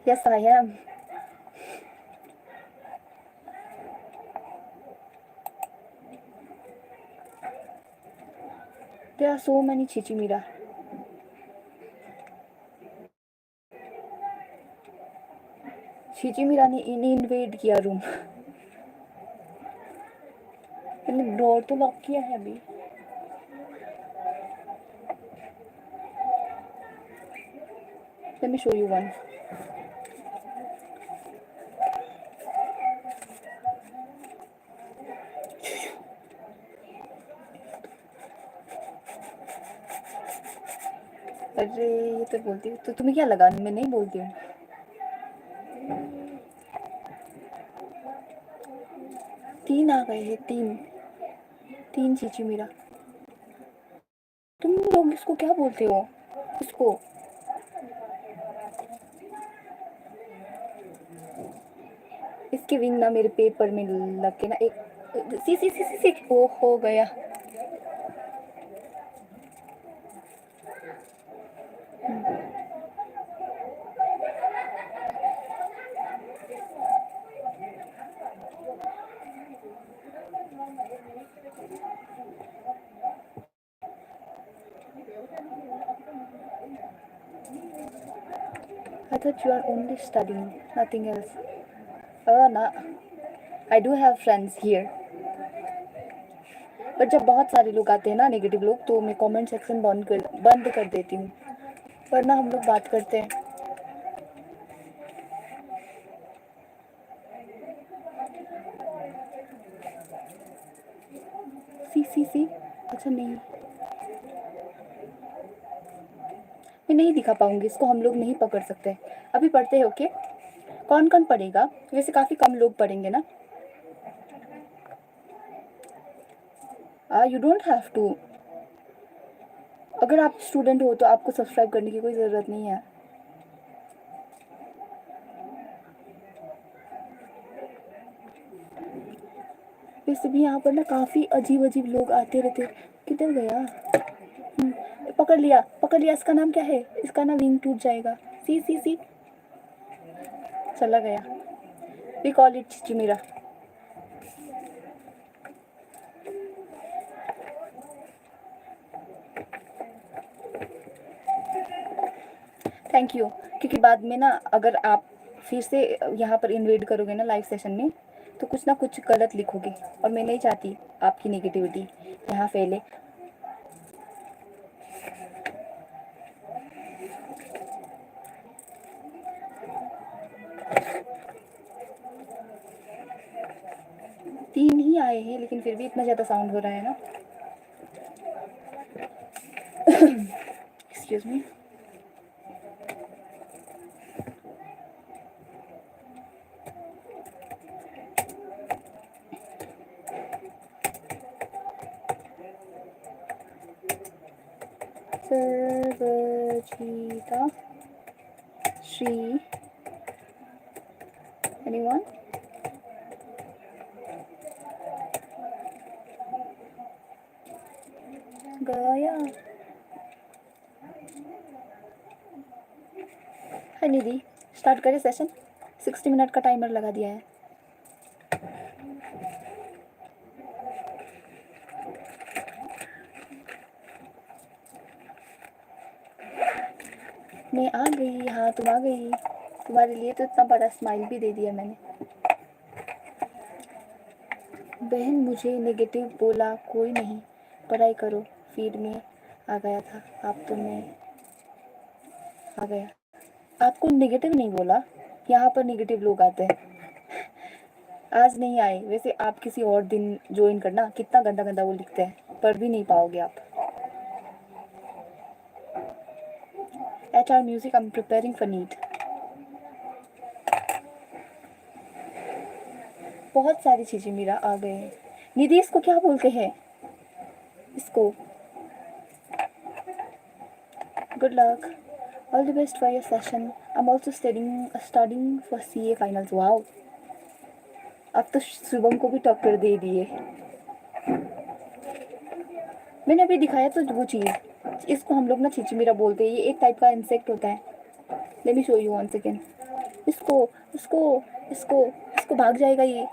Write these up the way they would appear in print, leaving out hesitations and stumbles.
Yes, I am. There are so many chichimira. चिचिमिरा ने invade किया room. मैंने door तो लॉक किया है अभी। Let me show you one. अरे ये तो बोलती हूँ, तो तुम्हें क्या लगा मैं नहीं बोलती हूँ? तीन आ गए हैं, तीन चिचिमिरा। तुम लोग इसको क्या बोलते हो? इसको इसके विंग ना मेरे पेपर में लग के ना एक सी वो हो गया। I thought you are only studying, nothing else. ना, I do have friends here. But जब बहुत सारे लोग आते हैं ना नेगेटिव लोग, तो मैं कमेंट सेक्शन बंद कर देती हूँ, वरना हम लोग बात करते हैं। सी अच्छा नहीं, मैं नहीं दिखा पाऊंगी इसको, हम लोग नहीं पकड़ सकते। अभी पढ़ते हैं ओके? कौन कौन पढ़ेगा? वैसे काफ़ी कम लोग पढ़ेंगे ना। You don't have to. अगर आप स्टूडेंट हो तो आपको सब्सक्राइब करने की कोई ज़रूरत नहीं है। वैसे भी यहाँ पर ना काफ़ी अजीब अजीब लोग आते रहते। किधर गया? पकड़ लिया। इसका नाम क्या है? इसका ना विंग टूट जाएगा। सी चला गया। वी कॉल इट चिचिमिरा। थैंक यू, क्योंकि बाद में ना अगर आप फिर से यहाँ पर इन्वेट करोगे ना लाइव सेशन में, तो कुछ ना कुछ गलत लिखोगे, और मैं नहीं चाहती आपकी नेगेटिविटी यहाँ फैले। तीन ही आए हैं, लेकिन फिर भी इतना ज़्यादा साउंड हो रहा है ना। Excuse me. Sarvajita Shri anyone? गया। हाय निधि, स्टार्ट करें सेशन? 60 मिनट का टाइमर लगा दिया है। मैं आ गई। हाँ तुम आ गई, तुम्हारे लिए तो इतना बड़ा स्माइल भी दे दिया मैंने। बहन मुझे नेगेटिव बोला कोई नहीं, पढ़ाई करो। फीड में आ गया था आप, तो मैं आ गया। आपको नेगेटिव नहीं बोला, यहाँ पर नेगेटिव लोग आते हैं। आज नहीं आए, वैसे आप किसी और दिन ज्वाइन करना। कितना गंदा गंदा वो लिखते हैं, पढ़ भी नहीं पाओगे आप। HR music, I am preparing for NEET. बहुत सारी चीज़ें मेरा आ गए हैं। निधि इसको क्या बोलते हैं? इसको good luck, all the best for your session. I am also studying for CA finals. Wow, अब तो शुभम को भी टक्कर दे दिए। मैंने अभी दिखाया तो वो चीज़, इसको हम लोग ना चिचिमिरा बोलते हैं। ये एक टाइप का इंसेक्ट होता है। Let me show you one second. इसको इसको इसको इसको भाग जाएगा ये।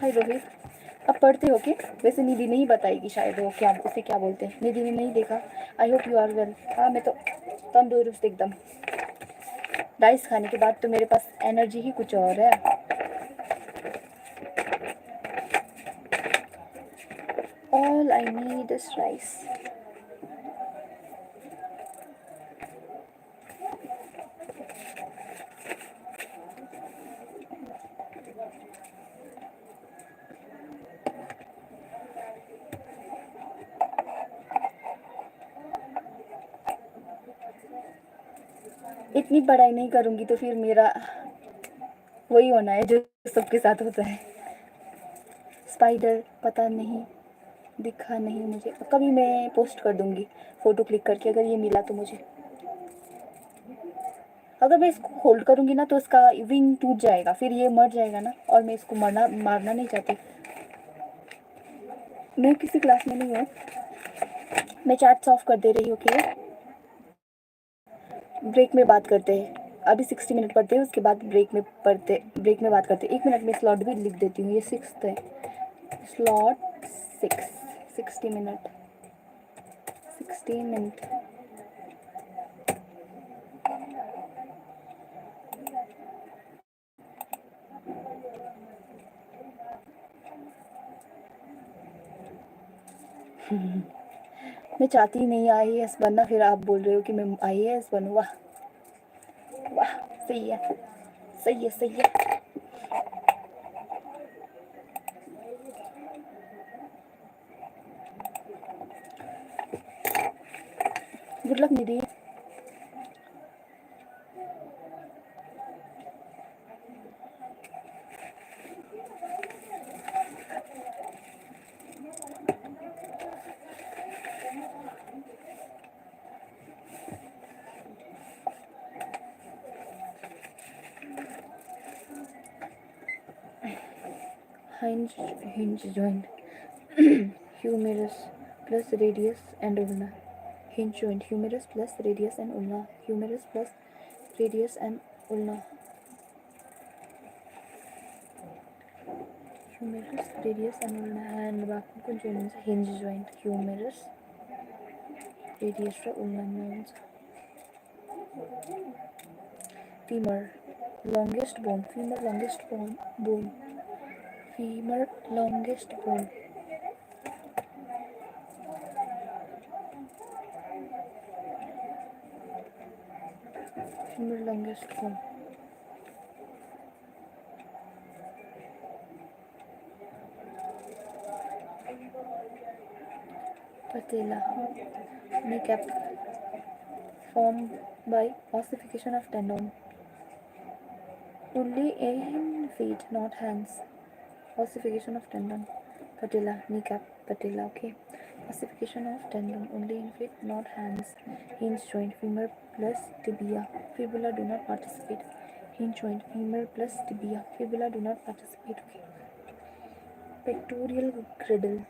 हाय रोहित, अब पढ़ते हो क्या? वैसे निधि नहीं बताएगी शायद वो क्या उसे क्या बोलते हैं। निधि ने नहीं देखा। I hope you are well. हाँ मैं तो तंदुरुस्त एकदम। राइस खाने के बाद तो मेरे पास एनर्जी ही कुछ और है। All I need is rice. इतनी पढ़ाई नहीं करूँगी तो फिर मेरा वही होना है जो सबके साथ होता है। स्पाइडर पता नहीं दिखा नहीं मुझे। कभी मैं पोस्ट कर दूँगी फ़ोटो क्लिक करके, अगर ये मिला तो मुझे। अगर मैं इसको होल्ड करूँगी ना तो इसका विंग टूट जाएगा, फिर ये मर जाएगा ना, और मैं इसको मारना नहीं चाहती। मैं किसी क्लास में नहीं हूँ, मैं चैट्स ऑफ कर दे रही हूँ। ओके, ब्रेक में बात करते हैं। अभी 60 मिनट पढ़ते हैं, उसके बाद ब्रेक में बात करते हैं। 1 मिनट में स्लॉट भी लिख देती हूँ। ये 6th है, स्लॉट 6, 60 मिनट, 16 मिनट। मैं चाहती नहीं IAS बनना, फिर आप बोल रहे हो कि मैं IAS बनूँ। वाह वाह, सही है सही है सही है। Good luck Nidhi. hinge joint, humerus plus radius and ulna. Hinge joint, humerus plus radius and ulna, humerus plus radius and ulna, humerus radius and ulna. And बाकी कुछ joint से hinge joint, humerus radius और ulna means femur longest bone, femur longest bone, femur longest bone, femur longest bone. Patella, kneecap formed by ossification of tendon. Only in feet, not hands. Ossification of tendon. Patella, kneecap, patella. Okay. Ossification of tendon only in feet, not hands. Hinge joint, femur plus tibia. Fibula do not participate. Hinge joint, femur plus tibia. Fibula do not participate. Okay. Pectoral girdle.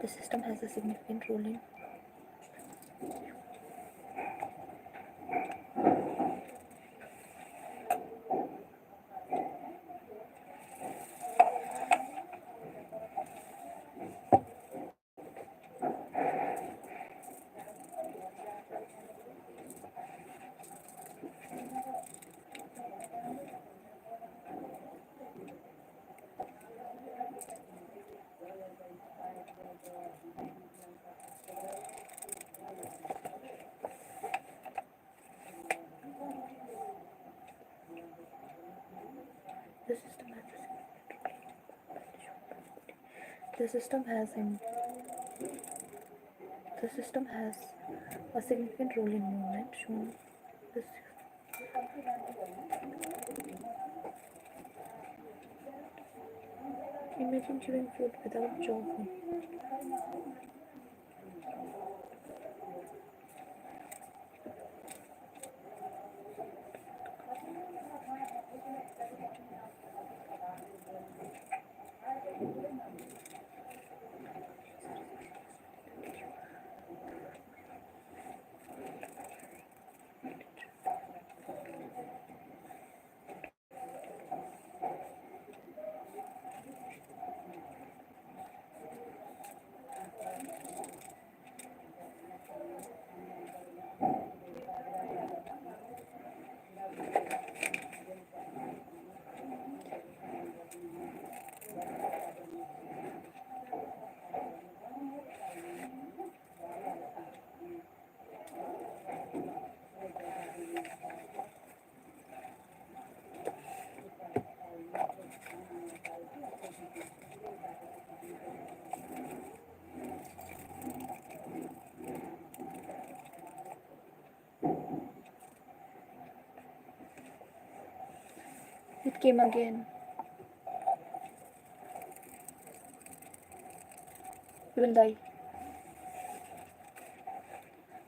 The system has a significant role in the system has the system has in the system has a significant role in movement shown this. Imagine chewing food without chewing. It came again. You will die.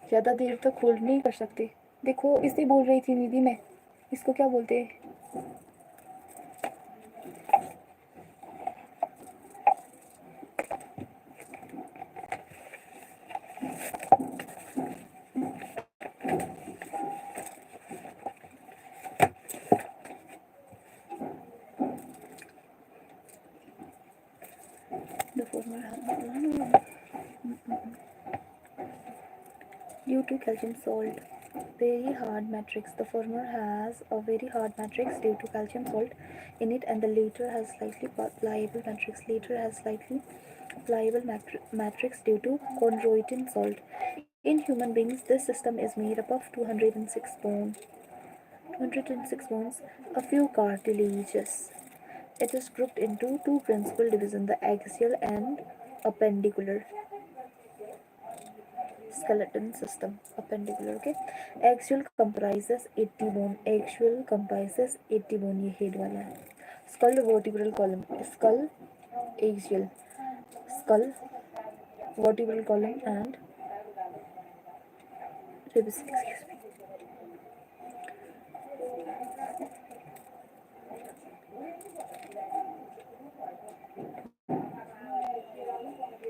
ज़्यादा देर तक hold नहीं कर सकते. देखो इसे बोल रही थी निधि मैं. इसको क्या बोलते हैं? The former due to calcium salt. Very hard matrix. The former has a very hard matrix due to calcium salt in it, and the later has slightly pliable matrix. Later has slightly pliable matrix due to chondroitin salt. In human beings, this system is made up of 206 bones. 206 bones, a few cartilages. It is grouped into two principal divisions, the axial and appendicular skeleton system. Appendicular, okay. Axial comprises 80 bone. Axial comprises 80 bone. ये head वाला है. Skull vertebral column. Skull axial. Skull vertebral column and ribs. Excuse me.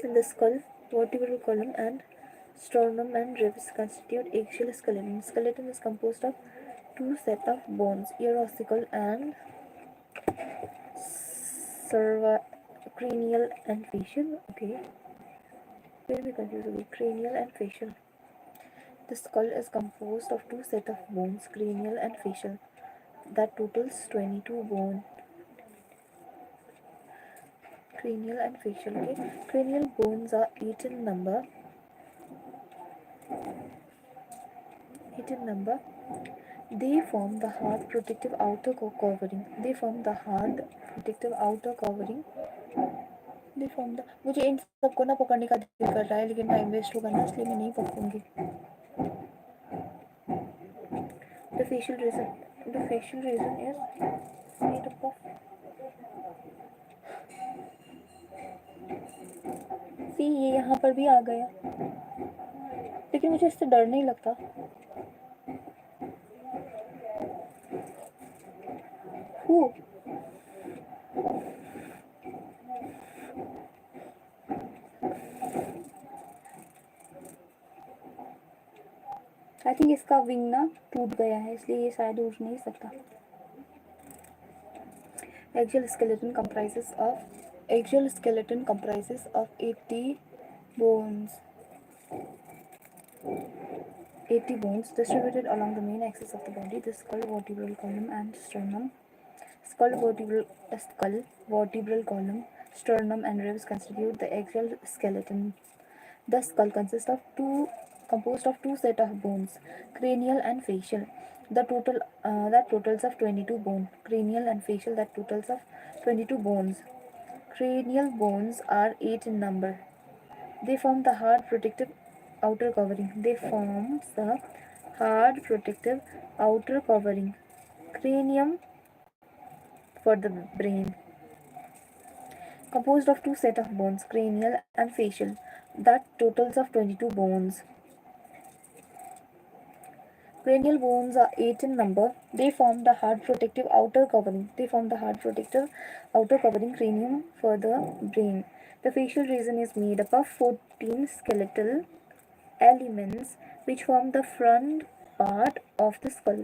In the skull, vertebral column and sternum and ribs constitute axial skeleton. Skeleton is composed of two sets of bones, ear-ossical and cranial and facial. Okay, where we confused with cranial and facial. The skull is composed of two sets of bones, cranial and facial. That totals 22 bone. Cranial and facial. Okay, cranial bones are 8 in number. 8 in number. They form the hard protective outer covering. They form the hard protective outer covering. They form the. मुझे इन सबको ना पकड़ने का दिल कर रहा है लेकिन टाइम वेस्ट होगा ना इसलिए मैं नहीं पकड़ूंगी. The facial region. The facial region is made up of. See ये यहाँ पर भी आ गया लेकिन मुझे इससे डर नहीं लगता. Who? आई थिंक इसका विंग ना टूट गया है इसलिए ये शायद उड़ नहीं सकता. Axial skeleton comprises of 80 bones. 80 bones distributed along the main axis of the body, the skull, vertebral column, and sternum. Skull, vertebral column, sternum, and ribs constitute the axial skeleton. The skull composed of two sets of bones, cranial and facial. That totals of 22 bone. Cranial and facial that totals of 22 bones. Cranial bones are 8 in number. They form the hard protective outer covering. Cranium for the brain. Composed of two sets of bones, cranial and facial. That totals of 22 bones. Cranial bones are 8 in number. They form the hard protective outer covering. Cranium for the brain. The facial region is made up of 14 skeletal elements which form the front part of the skull.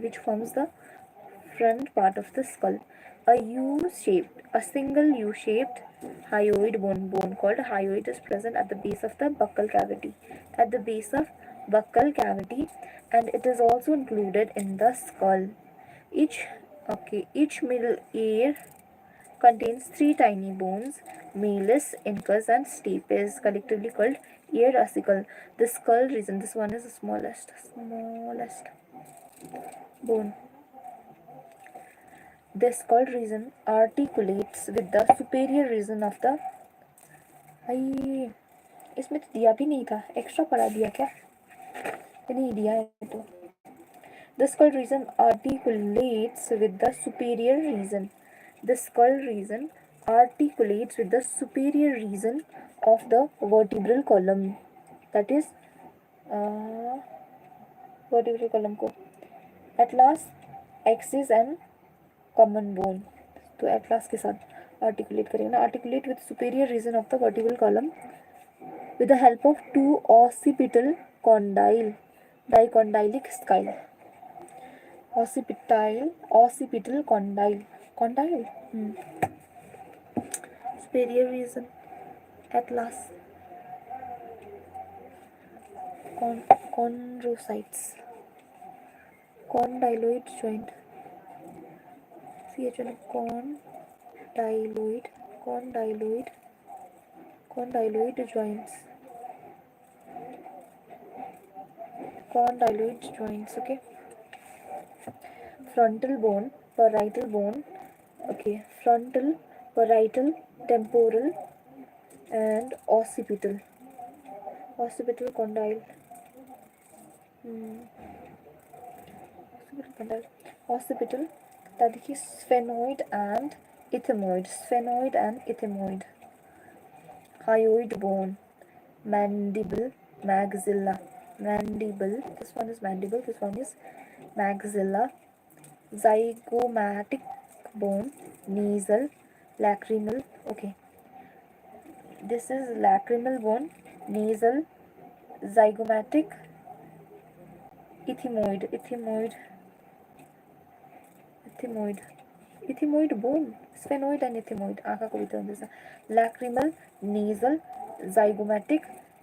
A single U-shaped hyoid bone called hyoid is present at the base of the buccal cavity. And it is also included in the skull. Each middle ear contains 3 tiny bones, malleus, incus, and stapes, collectively called ear ossicle. The skull region, this one is the smallest bone. The skull region articulates with the superior region of the. इसमें तो दिया भी नहीं था, extra पढ़ा दिया क्या? नहीं दिया है तो. The skull region articulates with the superior region. The skull region articulates with the superior region of the vertebral column. That is vertebral column को atlas, axis and common bone. तो atlas के साथ articulate करेंगे ना. Articulate with superior region of the vertebral column with the help of two occipital dicondylic scale. Occipital condyle. Superior region, atlas, chondrocytes. condyloid joint. CHN condyloid, condyloid, condyloid joints, condyloid joints. Okay. Frontal bone, parietal bone. Okay. Frontal, parietal, temporal, and occipital. Occipital condyle. Occipital condyle. Occipital. That is sphenoid and ethmoid. Sphenoid and ethmoid. Hyoid bone. Mandible, maxilla. Mandible. This one is mandible. This one is maxilla. Zygomatic bone. Nasal. Lacrimal. Okay. This is lacrimal bone. Nasal. Zygomatic. Ethmoid. Ethmoid. Ethmoid. Ethmoid bone. Sphenoid and ethmoid. आँखा को भीतर जैसा. Lacrimal, nasal, zygomatic,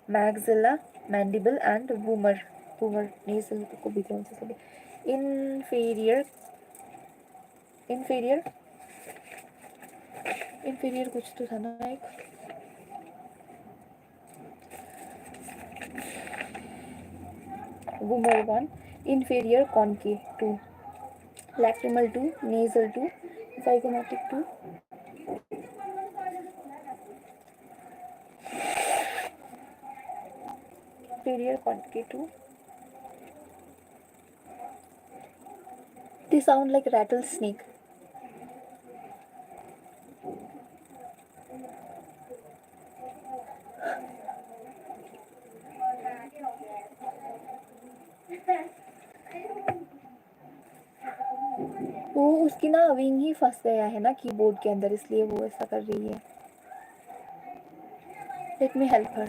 maxilla, mandible and vomer. Vomer nasal को भीतर जैसा. Inferior. Inferior. Inferior कुछ तो था ना एक. Vomer 1. Inferior concave 2. Lacrimal 2. Nasal 2. Zygomatic 2. Inferior concave 2. They sound like rattlesnake. वो उसकी ना विंग ही फंस गया है ना कीबोर्ड के अंदर, इसलिए वो ऐसा कर रही है. Let me help her.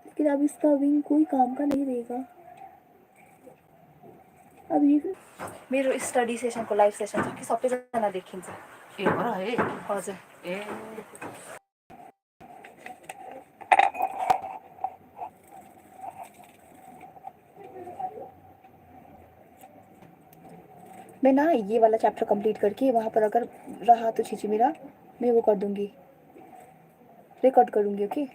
लेकिन अब इसका विंग कोई काम का नहीं देगा. अब ये मेरो स्टडी सेसनको लाइभ सेसन छ कि सबैजना देखिन्छ. ए हो र है. हजुर. ए मैं ना ये वाला चैप्टर कंप्लीट करके वहाँ पर अगर रहा तो छीची मेरा, मैं वो कर दूँगी, रिकॉर्ड करूँगी. Okay.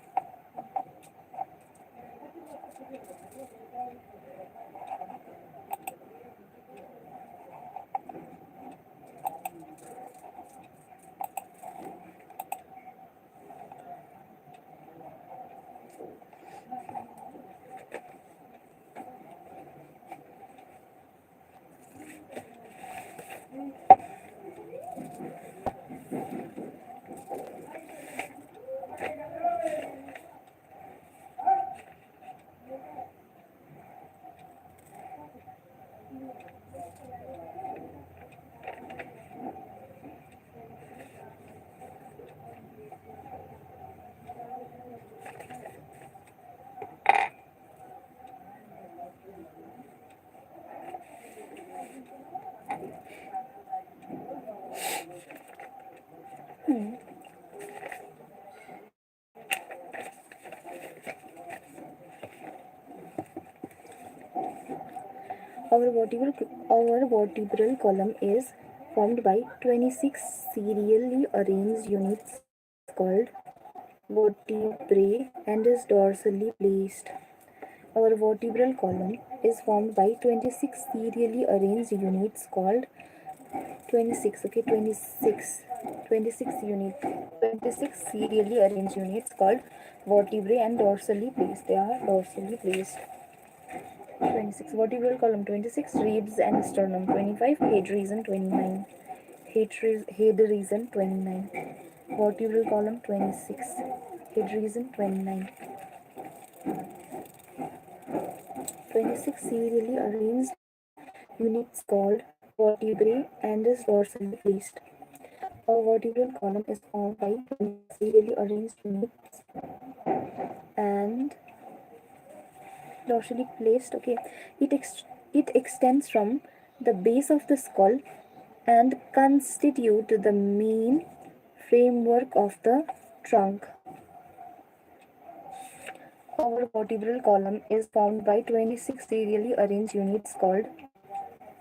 Our vertebral column is formed by 26 serially arranged units called vertebrae and is dorsally placed. Our vertebral column is formed by 26 serially arranged units called 26. Okay, 26 units. 26 serially arranged units called vertebrae and dorsally placed. They are dorsally placed. 26. Vertebral column 26. Ribs and sternum 25. Head region 29. Head region 29. Vertebral column 26. Head region 29. 26 serially arranged units called vertebrae and is dorsally placed. Our vertebral column is formed by 26 serially arranged units and dorsally placed. Okay, it extends from the base of the skull and constitute the main framework of the trunk. Our vertebral column is formed by 26 serially arranged units called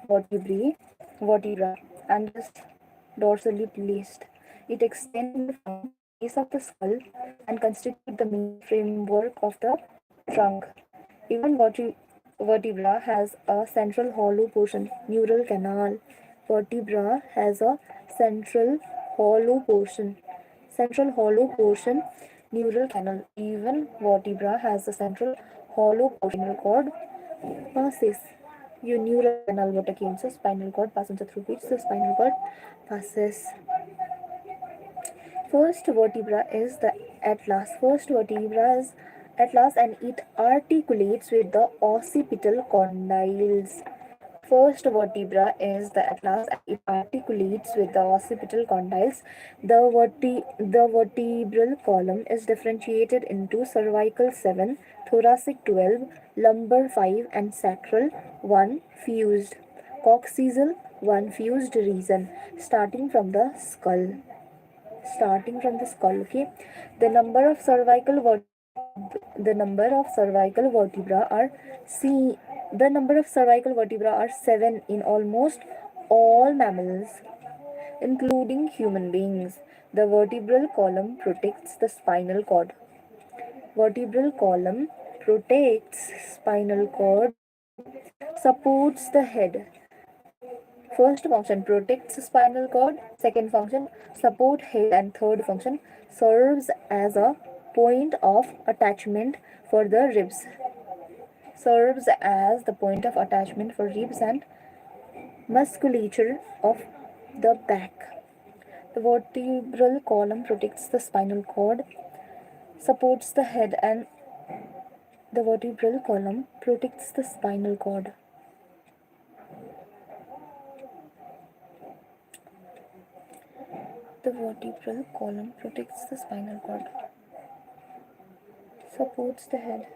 vertebra, and is dorsally placed. It extend from the base of the skull and constitute the main framework of the trunk. Even vertebra has a central hollow portion, neural canal. Vertebra has a central hollow portion, neural canal. Even vertebra has a central hollow portion called passes. Your neural canal what against the spinal cord passes through which the spinal cord passes. First vertebra is the atlas. First vertebra is atlas and it articulates with the occipital condyles. First vertebra is the atlas and it articulates with the occipital condyles. The vertebral column is differentiated into cervical 7, thoracic 12, lumbar 5 and sacral 1 fused. Coccygeal 1 fused region starting from the skull. Okay, the number of cervical the number of cervical vertebra are see the number of cervical vertebra are 7 in almost all mammals, including human beings. The vertebral column protects the spinal cord. Vertebral column protects spinal cord, supports the head. First function protects spinal cord, second function support head, and third function serves as a point of attachment for the ribs. And musculature of the back. The vertebral column protects the spinal cord, supports the head, and the vertebral column protects the spinal cord. The vertebral column protects the spinal cord, supports the head.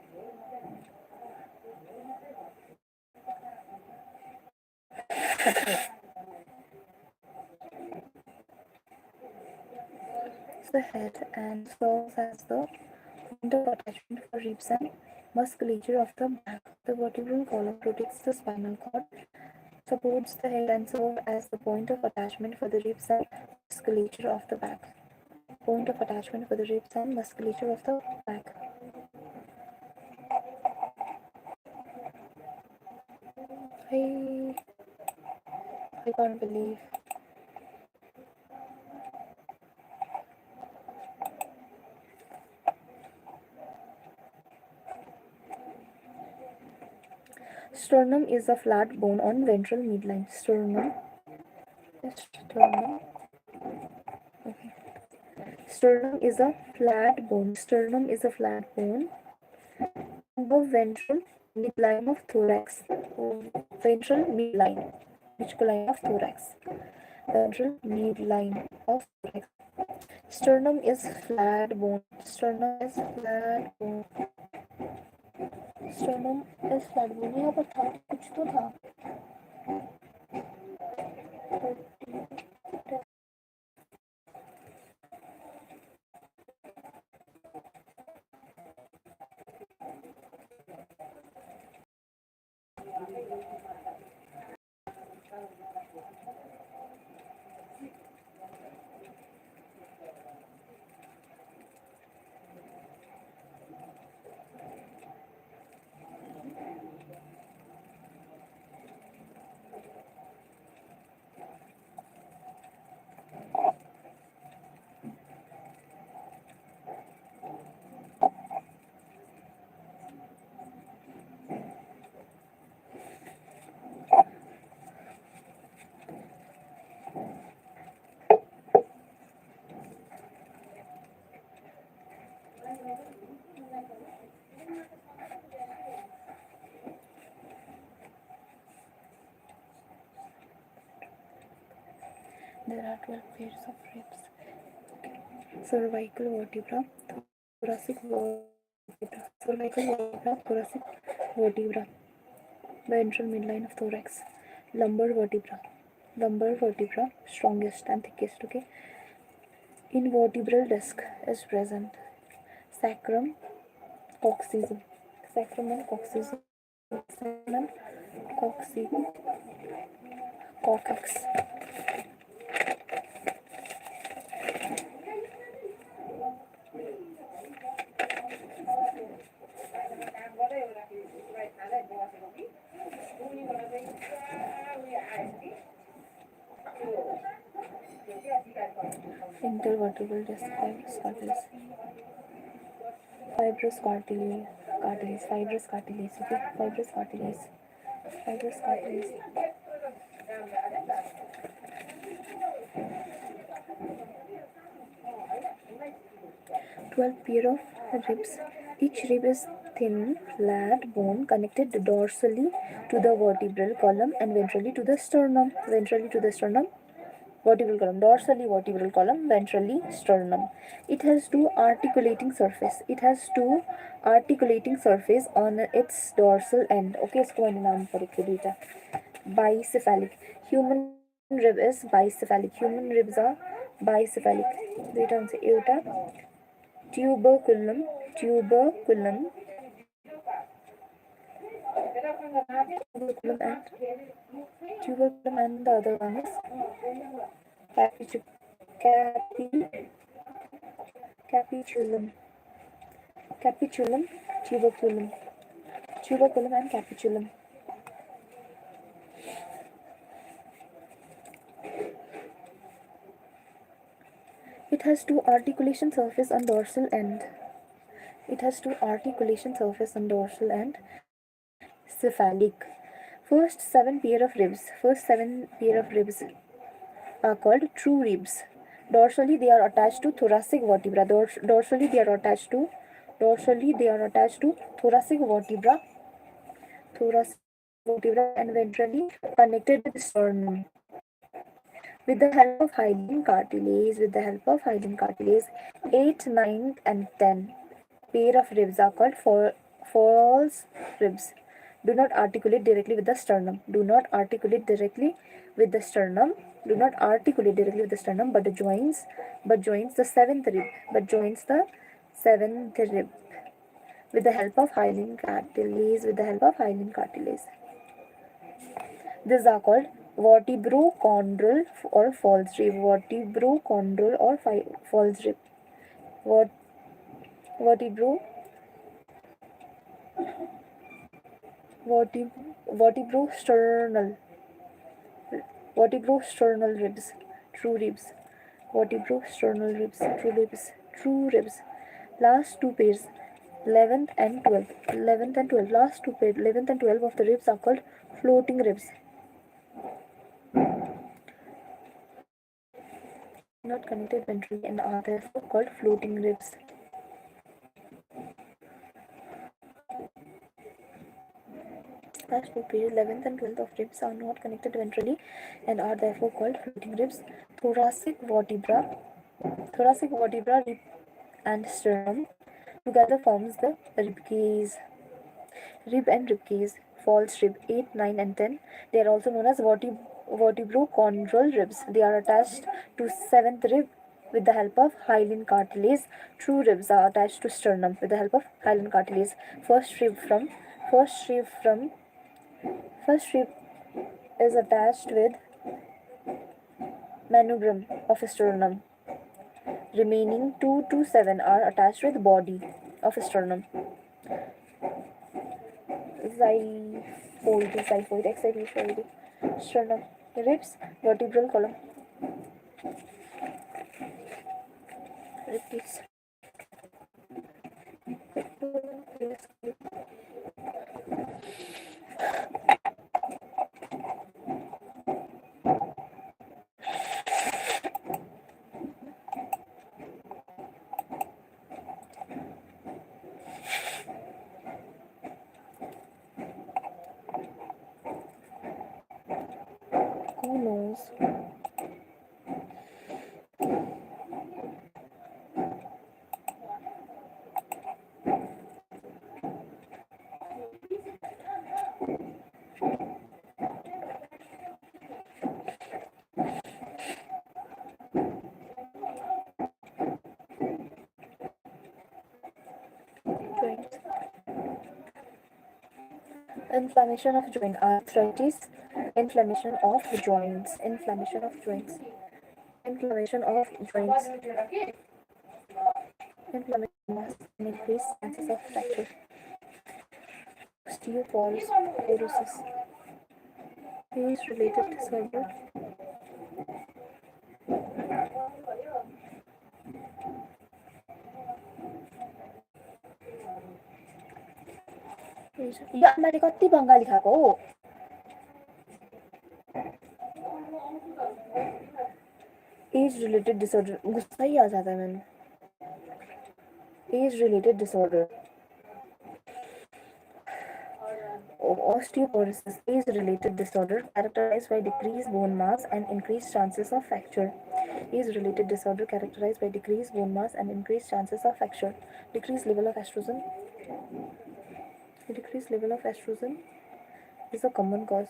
The head and serves as the point of attachment for ribs and musculature of the back. The vertebral column protects the spinal cord, supports the head, and serves as the point of attachment for the ribs and musculature of the back. Point of attachment for the ribs and musculature of the back. I I can't believe. Sternum is a flat bone on ventral midline. Sternum. Okay. Sternum is a flat bone. Sternum is a flat bone on the ventral midline of thorax. Ventral midline. Which line of thorax? Ventral midline of thorax. Sternum is flat bone. Sternum is flat bone. Sternum is flat bone. यहाँ पर था कुछ तो था. There are 12 pairs of ribs. Cervical vertebra, thoracic vertebra, ventral midline of thorax, lumbar vertebra, strongest and thickest. Okay, in vertebral disc is present sacrum, Coccygeal. Sacrum and coccygeal. Sacrum and coccyx. Intervertebral disc. Fibrous cartilage. Fibrous cartilage. Okay. Fibrous cartilage. 12 pair of ribs. Each rib is thin, flat bone connected dorsally to the vertebral column and ventrally to the sternum. Vertebral column, dorsally vertebral column, ventrally sternum. It has two articulating surface. On its dorsal end. Okay, इसको मैंने नाम पर रखे बेटा. Bicephalic. Human rib is bicephalic. Human ribs are bicephalic. बेटा उनसे aorta, tuberculum, and the other one is capitulum, tuberculum and capitulum. It has two articulation surface on dorsal end. Cephalic. First seven pair of ribs are called true ribs. Dorsally they are attached to thoracic vertebra. Dorsally they are attached to thoracic vertebra and ventrally connected with sternum. With the help of hyaline cartilage, 8, 9, and 10 pair of ribs are called false ribs. Do not articulate directly with the sternum. But joins the seventh rib with the help of hyaline cartilage. These are called vertebrochondral or false rib. Vertebrosternal ribs, true ribs. True ribs. Last two pairs, 11th and 12th. Last two pairs, 11th and 12th of the ribs are called floating ribs. Not connected ventrally and are therefore called floating ribs. Last two pairs, 11th and 12th of ribs are not connected ventrally and are therefore called floating ribs. Thoracic vertebra, rib and sternum together forms the rib cage. False rib 8, 9, and 10. They are also known as vertebrochondral ribs. They are attached to seventh rib with the help of hyaline cartilage. True ribs are attached to sternum with the help of hyaline cartilage. First rib is attached with manubrium of sternum. Remaining 2 to 7 are attached with body of sternum. Xiphoid, xiphoid, sternum, ribs, vertebral column. Repeats. Who knows? Inflammation of joint, arthritis, inflammation of joints, inflammation of joints, inflammation of joints, inflammation of increased chances of fracture, osteoporosis, age-related disorder, यो आमाले कति बङ्गाली खाएको हो age related disorder गुस्सा ही आ जाता है मैंने age related disorder osteoporosis is related disorder characterized by decreased bone mass and increased chances of fracture is related disorder characterized by decreased bone mass and increased chances of fracture decreased level of estrogen is a common cause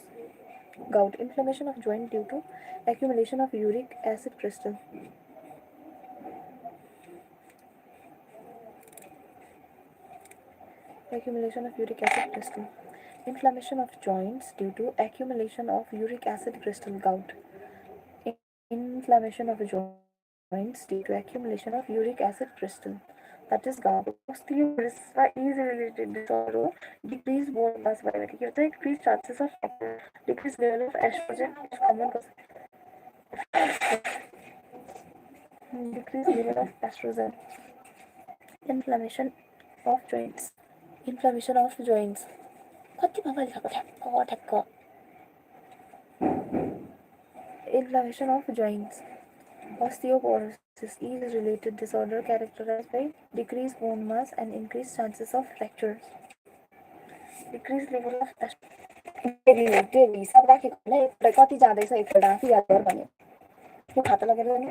gout inflammation of joint due to accumulation of uric acid crystal inflammation of joints due to accumulation of uric acid crystal gout inflammation of joints due to accumulation of uric acid crystal that is gout osteoporosis is a related disorder decreased bone mass by increased chances of fracture decreased level of estrogen is common cause decreased level of estrogen inflammation of joints कति बङ्गाली खाएको ठ्याक्क inflammation of joints osteoporosis is a related disorder characterized by decreased bone mass and increased chances of fractures decreased level of त्यो हिसाब राखेको होइन एकपल्ट कति जाँदैछ एकपल्ट आफै याद गर भन्यो त्यो खाता लगेर नि